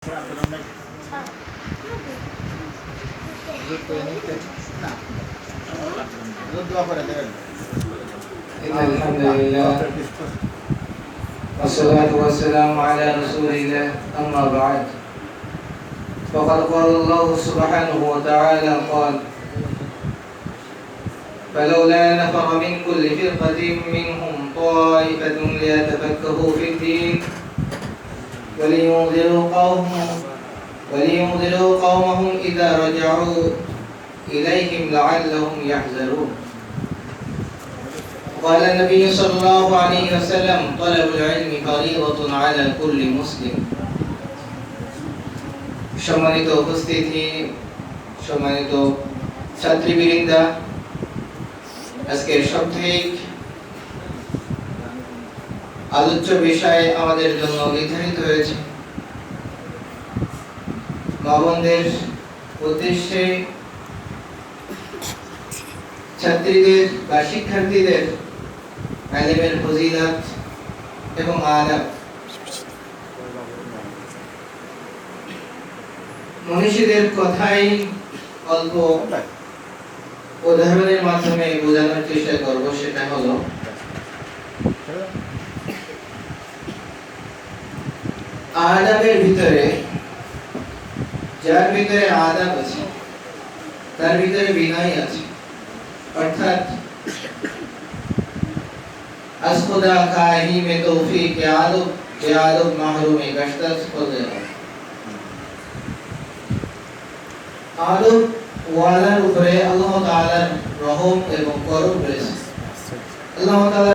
إن الحمد لله والصلاة والسلام على رسول الله أما بعد فقد قال الله سبحانه وتعالى قال فلولا نفر من كل فرقة منهم طائفة ليتفقهوا في الدين ولينذروا قومهم إذا رجعوا إليهم لعلهم يحذرون. قال النبي صلى الله عليه وسلم طلب العلم فريضة على كل مسلم. সম্মানিত উপস্থিতি, সম্মানিত ছাত্রীবৃন্দা, আজকের সাপ্তাহিক আলোচ্য বিষয় আমাদের জন্য নির্ধারিত হয়েছে মা বোনদের উদ্দেশ্যে ছাত্রীদের বা শিক্ষার্থীদের ইলমের ফজিলত এবং আদব। মনীষীদের কথাই অল্প উদাহরণের মাধ্যমে বোঝানোর চেষ্টা করব। সেটা হলো আদবের ভিতরে, যার ভিতরে আদব আছে তার ভিতরে বিনয় আছে, অর্থাৎ از خدا خواهی میں توفیق আদব মাহরুমে গশতাস ফজল। আদব ওয়ালার উপরে আল্লাহ তাআলার রহম এবং করম রয়েছে। আল্লাহ তাআলা